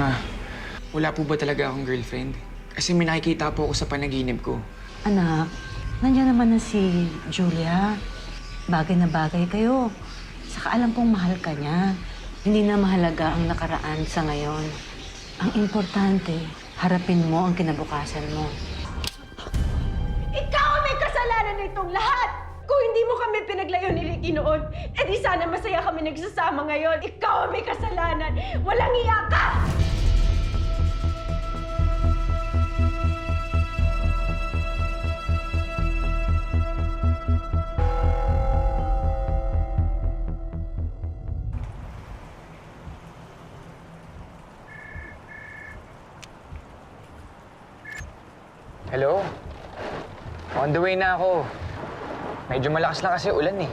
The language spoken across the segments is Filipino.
Ma, wala po ba talaga akong girlfriend? Kasi may nakikita po ako sa panaginip ko. Anak, nandiyan naman na si Julia. Bagay na bagay kayo. Saka alam kong mahal ka niya. Hindi na mahalaga ang nakaraan sa ngayon. Ang importante, harapin mo ang kinabukasan mo. Ikaw ang may kasalanan nitong lahat! Kung hindi mo kami pinaglayo ni Ricky noon, edi sana masaya kami nagsasama ngayon. Ikaw ang may kasalanan! Walang iya ka! Hello? On the way na ako. Medyo malakas lang kasi ulan eh.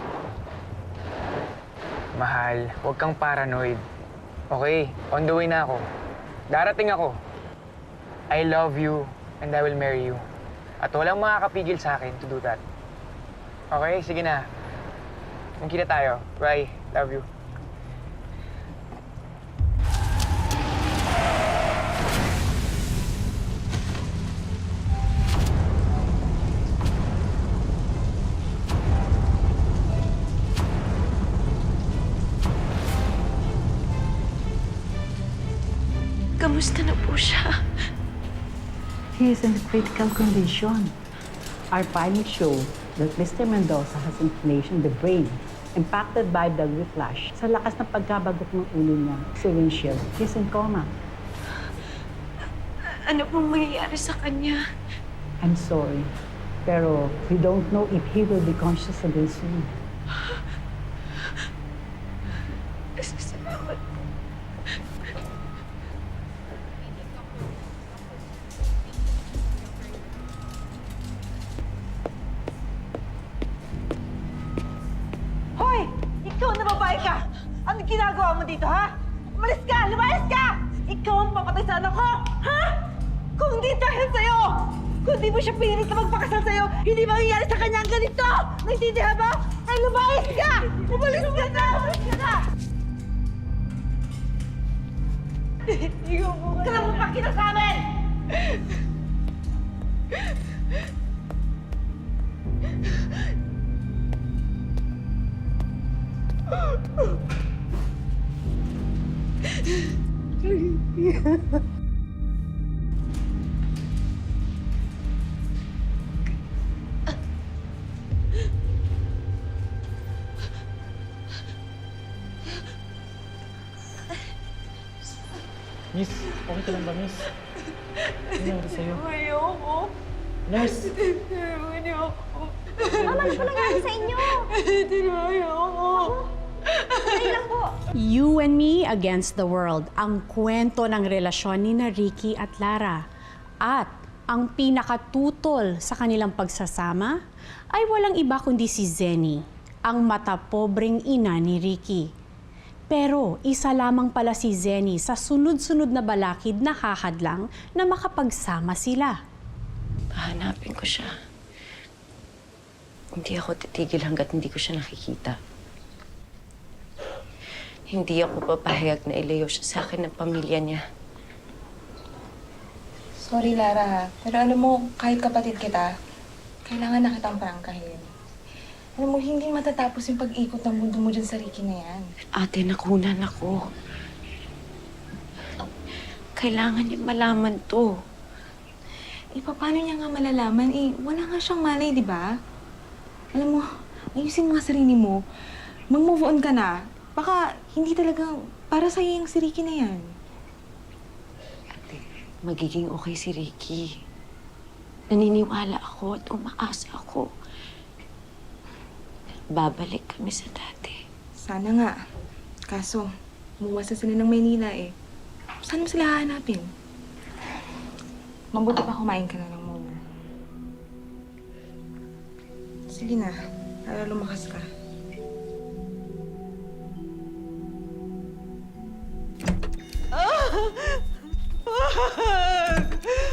Mahal, huwag kang paranoid. Okay, on the way na ako. Darating ako. I love you and I will marry you. At walang makakapigil sa akin to do that. Okay, sige na. Magkita tayo. Bye. Love you. Kamusta na po siya? He is in a critical condition. Our findings show that Mr. Mendoza has inflammation of the brain impacted by the whiplash. Sa lakas ng pagkabagot ng ulo niya, si windshield, he's in coma. Ano pong mangyayari sa kanya? I'm sorry, pero we don't know if he will be conscious again soon. Salamat. Hoy! Ikaw na babae ka! Ano ginagawa mo dito, ha? Umalis ka! Lumayas ka! Ikaw ang papatay sa anak ko! Ha? Kung di dahil sa'yo! Kung di mo siya pinilit na magpakasal sa'yo, hindi mangyayari sa kanya ang ganito! Naintindihan ba? Ay, lumayas ka! Umalis ka na! Umalis ka na! Kailan mo pakita sa amin! Miss, okay ka lang ba, Miss? Ano nangyari sa'yo? Ayoko. Nurse! Ayoko. Mama, ano po nangyari sa inyo? Ayoko. Ay lang po. You and Me Against the World, ang kwento ng relasyon ni na Ricky at Lara. At ang pinakatutol sa kanilang pagsasama ay walang iba kundi si Zenny, ang matapobreng ina ni Ricky. Pero isa lamang pala si Zenny sa sunod-sunod na balakid na hahadlang na makapagsama sila. Hahanapin ko siya. Hindi ako titigil hanggat hindi ko siya nakikita. Hindi ako papahayag na ilayo siya sa akin ng pamilya niya. Sorry, Lara, pero alam mo, kahit kapatid kita, kailangan na kitang prangkahin. Alam mo, hindi matatapos yung pag-ikot ng mundo mo dyan sa Ricky na yan. Ate, nakunan ako. Kailangan niya malaman to. Eh, paano niya nga malalaman? Eh, wala nga siyang malay, di ba? Alam mo, ayusin mo nga sarili mo. Mag-move on ka na. Baka hindi talagang para sa'yo yung si Ricky na yan. Ate, magiging okay si Ricky. Naniniwala ako at umaasa ako. Babalik kami sa dati. Sana nga. Kaso, umuwas na sila ng Maynila eh. Saan mo sila hahanapin? Mabuti pa kumain ka na lang muna. Sige na, para lumakas ka.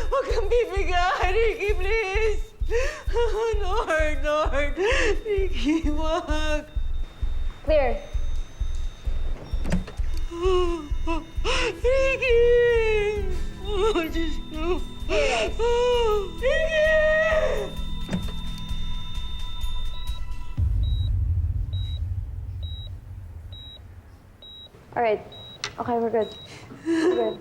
Huwag kang bibigay, Ricky, please! Lord! Ricky, wag! Clear. Ricky! Diyos ko. Alright. Okay, we're good. We're good.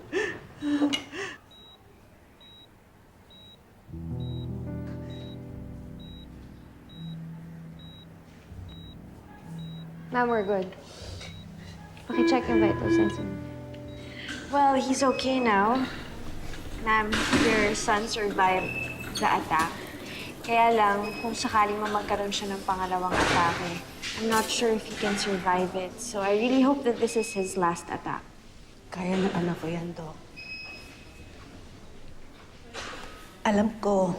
Ma'am, we're good. Paki-check yung vital signs. Well, he's okay now. Ma'am, your son survived the attack. Kaya lang, kung sakaling magkaroon siya ng pangalawang atake, I'm not sure if he can survive it. So I really hope that this is his last attack. Kaya ng anak ko yan, Doc. Alam ko,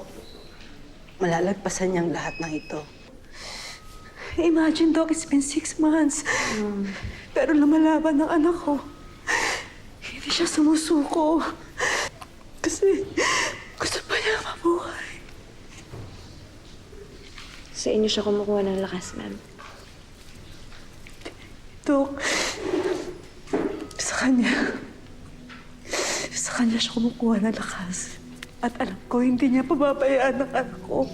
malalagpasan niyang lahat ng ito. Imagine, Doc, it's been 6 months. Pero lumalaban ng anak ko. Hindi siya sumusuko. Kasi gusto pa niya mabuhay. Sa inyo siya kumukuha ng lakas, ma'am. Dok, sa kanya siya kumukuha ng lakas. At alam ko, hindi niya pababayaan ang anak ko.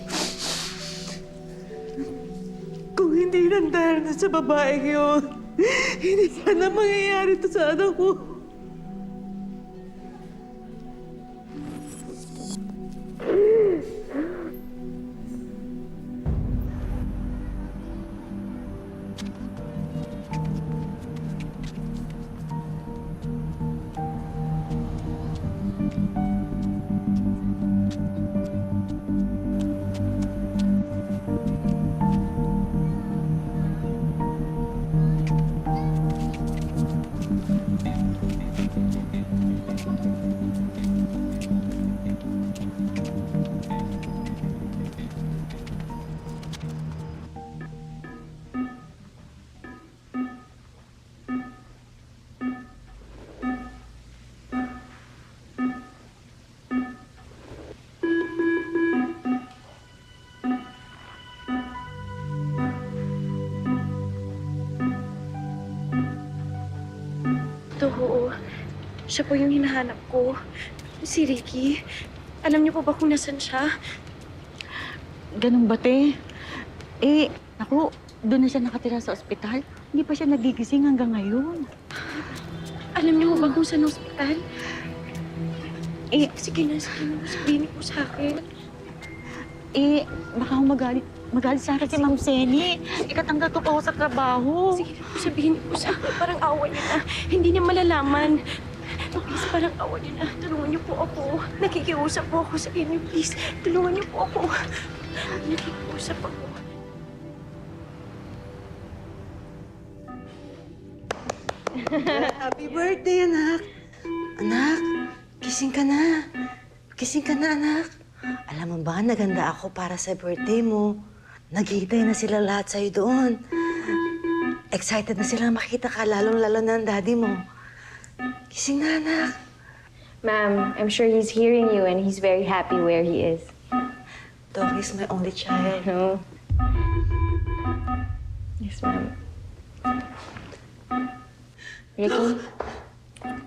Kung hindi lang dahil na sa babaeng yun, hindi sana mangyayari ito sa anak ko. Oo. Siya po yung hinahanap ko. Si Ricky. Alam niyo po ba kung nasan siya? Ganun ba, te? Naku, doon na siya nakatira sa ospital. Hindi pa siya nagigising hanggang ngayon. Alam niyo ba kung saan ospital? Sige na. Sabihin niyo po sa akin. Baka magalit sa akin si Ma'am Seni. Ikatanggal ko pa ako sa trabaho. Sige na po, sabihin niyo po sa akin. Parang awa niya na. Hindi niya malalaman. Please, parang awa niya na. Tulungan niyo po ako. Nakikiusap po ako sa inyo. Please, tulungan niyo po ako. Nakikiusap ako. Happy birthday, anak! Anak, gising ka na. Gising ka na, anak. Alam mo ba, naganda ako para sa birthday mo. Naghihintay na sila lahat sa'yo doon. Excited na sila makita ka, lalong-lalo na ang daddy mo. Gising na, anak. Ma'am, I'm sure he's hearing you and he's very happy where he is. Doc is my only child. No? Yes, ma'am.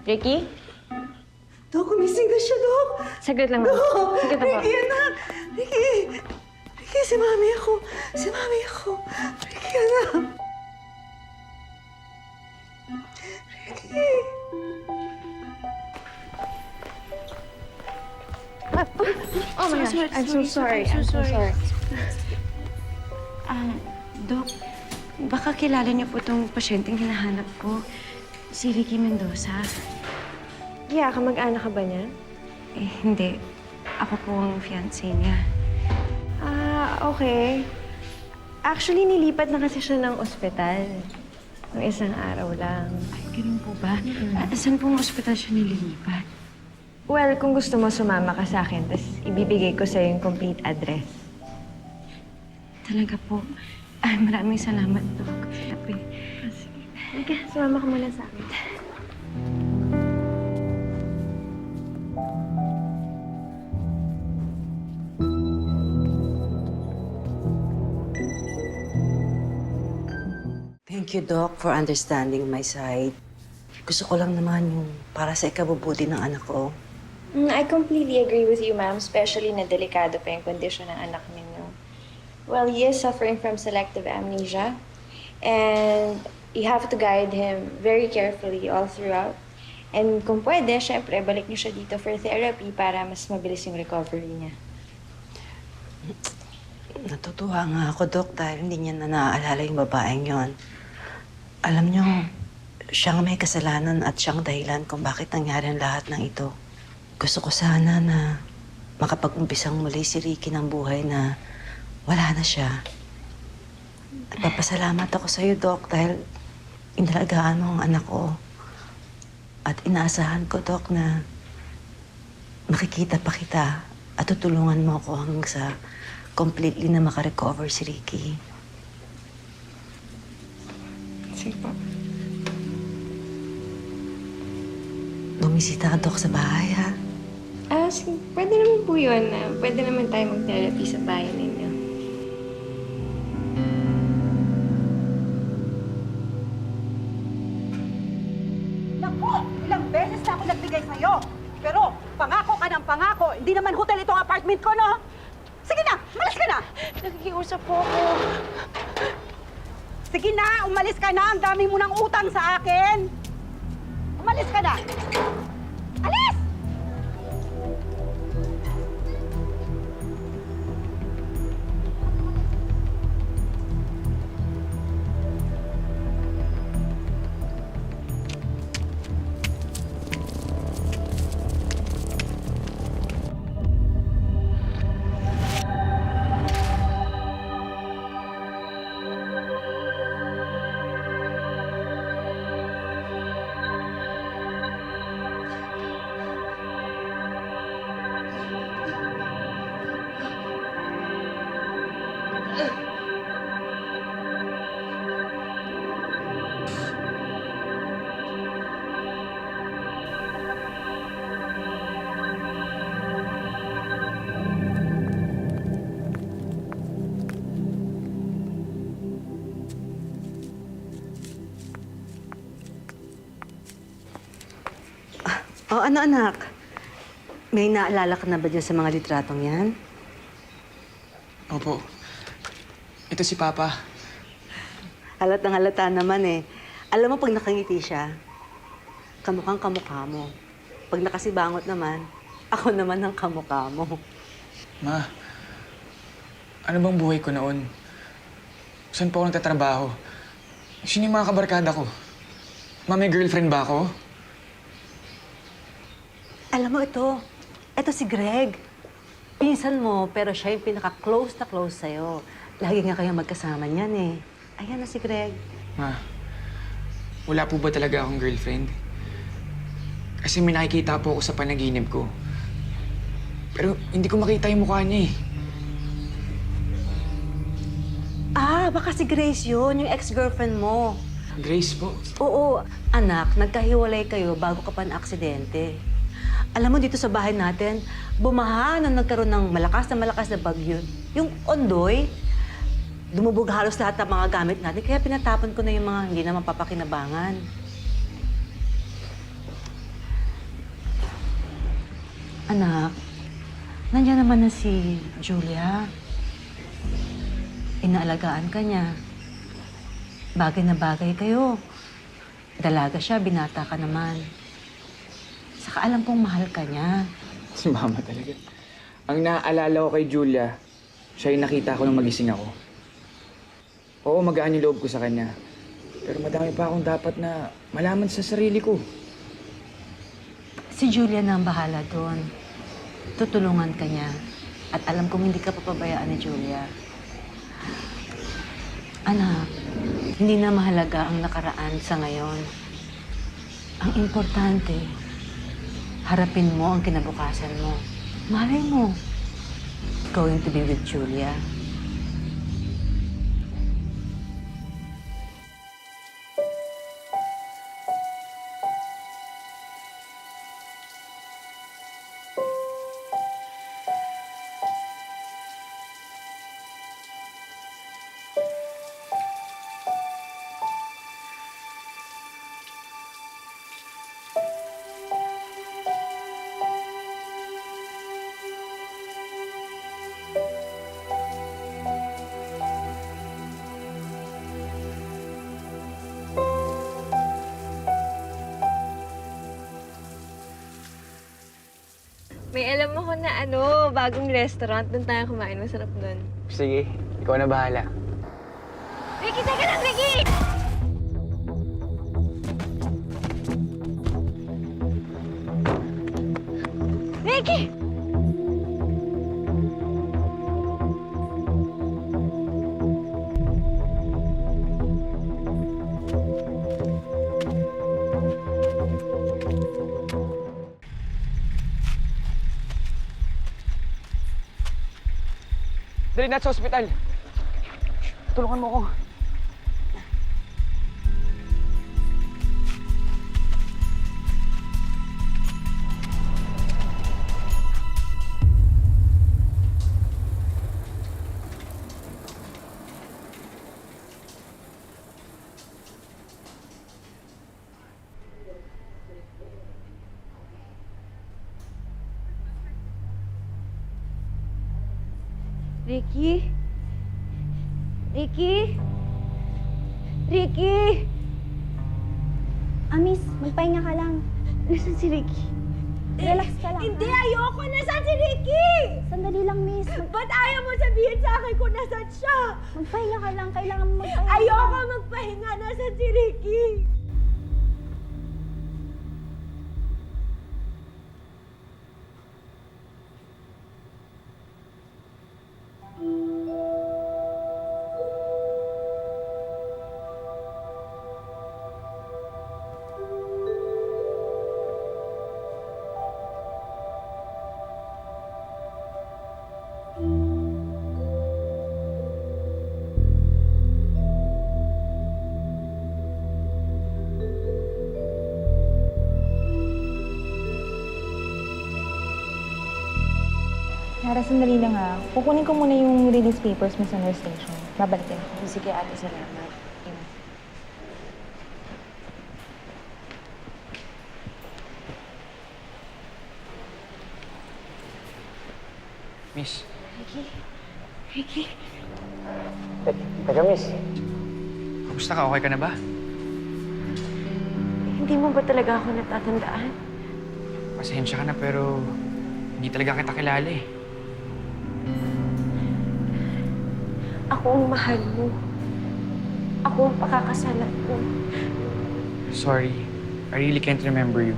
Ricky? Doc, kumising na siya, Doc. Saglit lang, ma'am. Saglit lang po. Ricky, anak! Ricky! Ricky, si Mami ako. Si Mami ako. Ricky, anak. Ricky. Oh my gosh, I'm so sorry. Doc, baka kilala niyo po itong pasyenteng hinahanap ko. Si Ricky Mendoza. Yeah, kamag-anak ka ba niya? Hindi. Ako po ang fiancé niya. Okay. Actually, nilipat na kasi siya ng ospital. Ng isang araw lang. Ay, ganun po ba? Saan pong ospital siya nililipat? Well, kung gusto mo, sumama ka sa akin, tapos ibibigay ko sa'yo yung complete address. Talaga po. Ay, maraming salamat, Doc. Sige, sumama ka muna sa akin. Thank you, Doc, for understanding my side. Gusto ko lang naman yung para sa ikabubuti ng anak ko. I completely agree with you, ma'am, especially na delikado pa yung kondisyon ng anak ninyo. Well, he is suffering from selective amnesia, and you have to guide him very carefully all throughout. And kung pwede, syempre, balik niyo siya dito for therapy para mas mabilis yung recovery niya. Natutuwa nga ako, Dok, dahil hindi niya na naaalala yung babaeng yon. Alam niyo, siyang may kasalanan at siyang dahilan kung bakit nangyari ang lahat ng ito. Gusto ko sana na makapag-umpisang muli si Ricky ng buhay na wala na siya. At papasalamat ako sa iyo, Doc, dahil inalagaan mo ang anak ko. At inaasahan ko, Doc, na makikita pa kita at tutulungan mo ako hanggang sa completely na makarecover si Ricky. Sige po. Bumisita ka, Doc, sa bahay, ha? Sige. Pwede naman po yun. Pwede naman tayo mag-therapy sa bahay ninyo. Naku! Ilang beses na ako nagbigay sa'yo. Pero pangako ka ng pangako. Hindi naman hotel itong apartment ko, no? Sige na! Umalis ka na! Nakikiusap po ako. Sige na! Umalis ka na! Ang dami mo ng utang sa akin! Umalis ka na! Alis! O, ano, anak? May naalala ka na ba dyan sa mga litratong yan? Opo. Ito si Papa. Halatang halata naman eh. Alam mo, pag nakangiti siya, kamukhang kamukha mo. Pag nakasibangot naman, ako naman ang kamukha mo. Ma, ano bang buhay ko noon? Saan po ako nagtatrabaho? Sino yung mga kabarkada ko? Ma, may girlfriend ba ako? Alam mo, ito si Greg. Pinsan mo, pero siya yung pinaka-close na close sa'yo. Lagi nga kayong magkasama niyan eh. Ayan na si Greg. Ma, wala po ba talaga akong girlfriend? Kasi may nakikita po ako sa panaginip ko. Pero hindi ko makita yung mukha niya eh. Baka si Grace yun, yung ex-girlfriend mo. Grace po. Oo, anak, nagkahiwalay kayo bago ka pa na-aksidente. Alam mo, dito sa bahay natin, bumaha nung nagkaroon ng malakas na bagyo. Yung ondoy, dumubog halos lahat ng mga gamit natin, kaya pinatapon ko na yung mga hindi naman papakinabangan. Anak, nandiyan naman na si Julia. Inaalagaan ka niya. Bagay na bagay kayo. Dalaga siya, binata ka naman. Saka alam kong mahal ka niya. Si Mama talaga. Ang naaalala ko kay Julia, siya yung nakita ko nung magising ako. Oo, magaan yung loob ko sa kanya. Pero madami pa akong dapat na malaman sa sarili ko. Si Julia na ang bahala doon. Tutulungan ka niya. At alam kong hindi ka papabayaan ni Julia. Anak, hindi na mahalaga ang nakaraan sa ngayon. Ang importante, harapin mo ang kinabukasan mo. Malay mo, going to be with Julia. alam ako na bagong restaurant. Doon tayo kumain. Masarap doon. Sige, ikaw na bahala. Ricky, teka lang, Ricky! Ricky! Dali na sa ospital. Tulungan mo ako. Ricky? Ricky? Ricky? Miss, magpahinga ka lang. Nasaan si Ricky? Relax ka lang. Hindi, ayoko! Nasaan si Ricky? Sandali lang, miss. Ba't ayaw mo sabihin sa akin kung nasaan siya? Magpahinga ka lang. Kailangan mo magpahinga. Ayoko magpahinga! Nasaan si Ricky? Lara, sandali lang ha. Kukunin ko muna yung release papers mo sa nurse station. Babalik din ako. Sige, ate, salamat. Miss. Ricky? Teka, miss. Kamusta ka? Okay ka na ba? Hindi mo ba talaga ako natatandaan? Pasensya ka na pero hindi talaga kita kilala eh. Ako ang mahal mo. Ako ang pakakasalan mo. Sorry. I really can't remember you.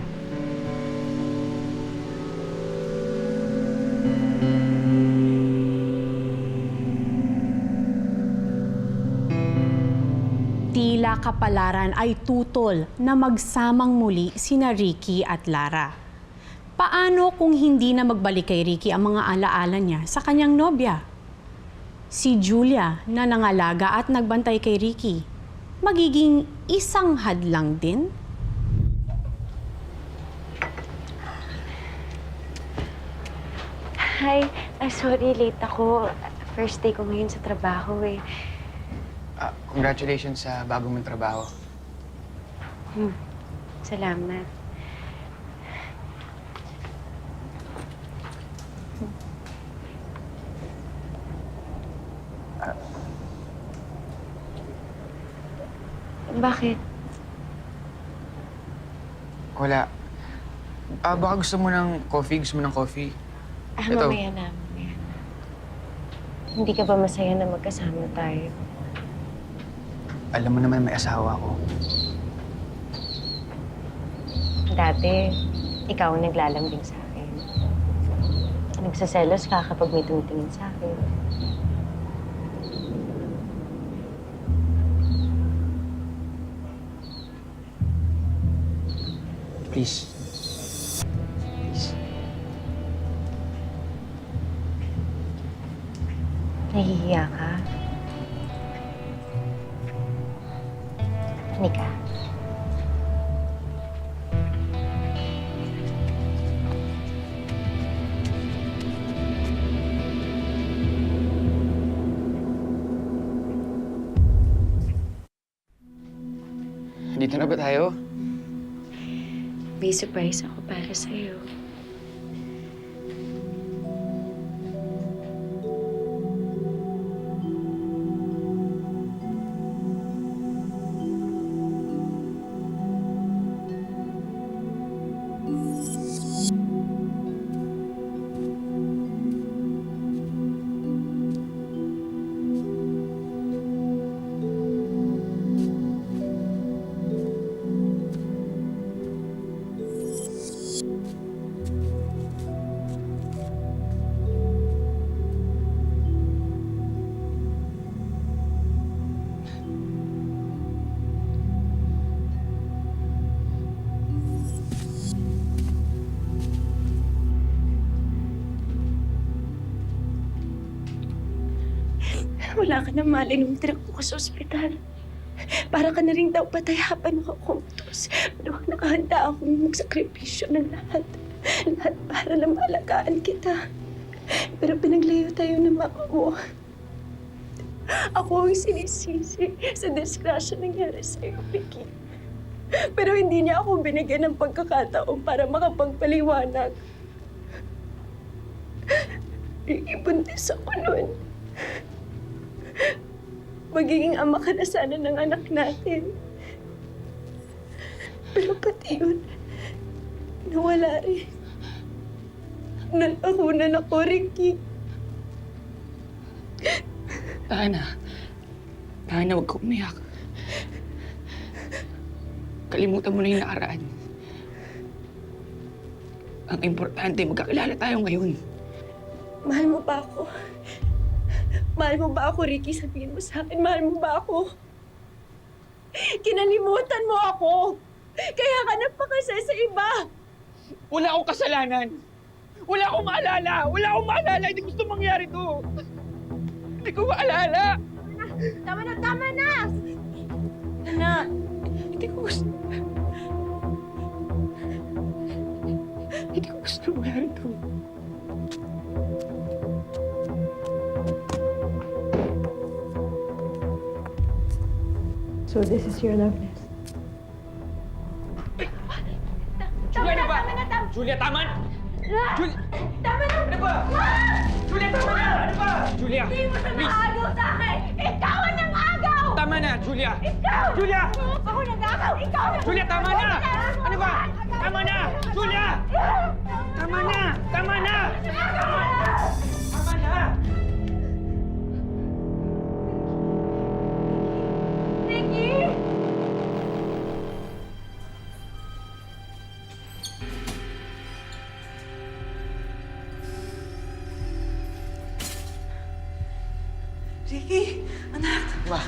Tila kapalaran ay tutol na magsamang muli sina Ricky at Lara. Paano kung hindi na magbalik kay Ricky ang mga alaala niya sa kanyang nobya? Si Julia na nangalaga at nagbantay kay Ricky, magiging isang hadlang din? Hi, sorry, late ako. First day ko ngayon sa trabaho eh. Congratulations sa bago mong trabaho. Salamat. Bakit? Wala. Baka gusto mo ng coffee? Gusto mo ng coffee? Ito. Mamaya na, mamaya na. Hindi ka ba masaya na magkasama tayo? Alam mo naman may asawa ako. Dati, ikaw ang naglalambing sa akin. Nagsaselos ka kapag may tumitingin sa akin. Please. Please. Nahihiya ka? Halika. Dito na ba tayo? May surprise ako para sa'yo. wala ka na malay nung tirak ko sa ospital. Para ka na rin daw patayapan nakakumptos. Pero nakahanda akong magsakripisyo ng lahat. Lahat para lang maalagaan kita. Pero pinaglayo tayo ng mama mo. Ako ang sinisisi sa disgrasya nangyari sa'yo, Ricky. Pero hindi niya ako binigyan ng pagkakataon para makapagpaliwanag. Ricky, buntis ako nun. Magiging ama ka na sana ng anak natin. Pero pati yun, nawala rin. Nalahunan ako, Ricky. Tana, huwag ka umiyak. Kalimutan mo na yung nakaraan. Ang importante, magkakilala tayo ngayon. Mahal mo ba ako? Mahal mo ba ako, Ricky? Sabihin mo sa akin, mahal mo ba ako? Kinalimutan mo ako! Kaya ka nagpakasal sa iba! Wala akong kasalanan! Wala akong maalala! Wala akong maalala! Hindi gusto mangyari to! Hindi ko maalala! Tama na! Tama na! Hindi ko gusto... Hindi ko gusto mangyari to. So this is your love nest. Julia, ano ba? Julia, tama na! Julia! Tama na! Ano ba? Julia, tama na! Ano ba? Julia! Hindi mo siya Please! naagaw sa akin! Ikaw ang nangagaw! Tama na, Julia! Ikaw! Julia! Ako nangagaw! Ikaw! Julia, tama na! Ano ba? Tama na! Julia! Tama na! Tama na! Tama na! Ricky! Ricky, anak, Ba?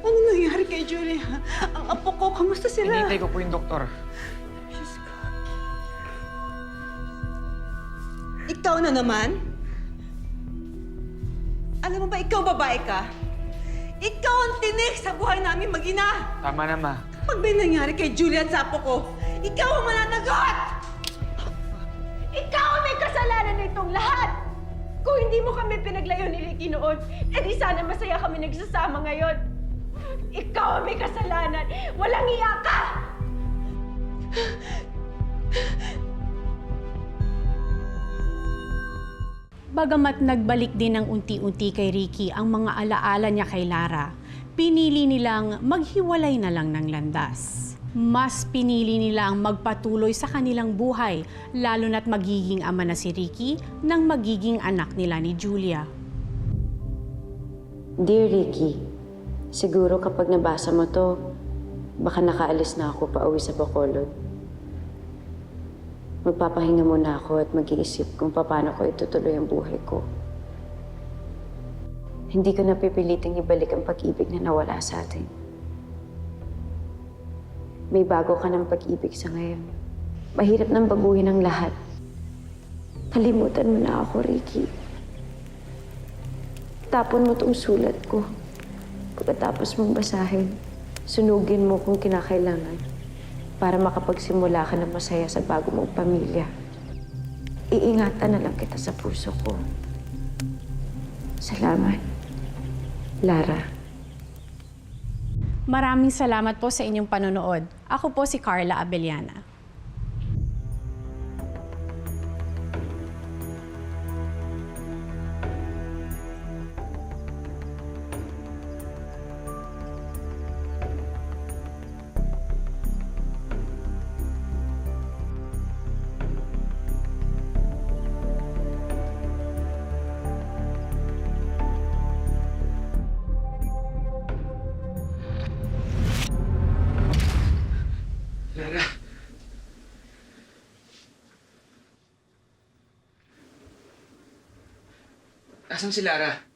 ano nangyari kay Julia? Ang apo ko, kamusta sila? Hinihintay ko po yung doktor. Diyos ko. Ikaw na naman? Alam mo ba, ikaw babae ka? Ikaw ang tinik sa buhay namin mag-ina! Tama na, Ma. Pag may nangyari kay Julia at sa apo ko, ikaw ang mananagot! Ikaw ang may kasalanan nitong lahat! Kung hindi mo kami pinaglayo ni Ricky noon, edi sana masaya kami nagsasama ngayon. Ikaw ang may kasalanan! Walang iya ka! Bagamat nagbalik din ng unti-unti kay Ricky ang mga alaala niya kay Lara, pinili nilang maghiwalay na lang ng landas. Mas pinili nilang magpatuloy sa kanilang buhay, lalo na't magiging ama na si Ricky nang magiging anak nila ni Julia. Dear Ricky, siguro kapag nabasa mo to, baka nakaalis na ako pa uwi sa Bacolod. Magpapahinga muna ako at mag-iisip kung paano ko itutuloy ang buhay ko. Hindi ko napipiliting ibalik ang pag-ibig na nawala sa atin. May bago ka ng pag-ibig sa ngayon. Mahirap nang baguhin ang lahat. Kalimutan mo na ako, Ricky. Tapon mo tong sulat ko. Pagkatapos mong basahin, sunugin mo kung kinakailangan para makapagsimula ka ng masaya sa bago mong pamilya. Iingatan na lang kita sa puso ko. Salamat, Lara. Maraming salamat po sa inyong panonood. Ako po si Carla Abellana. Lara. Asan si Lara?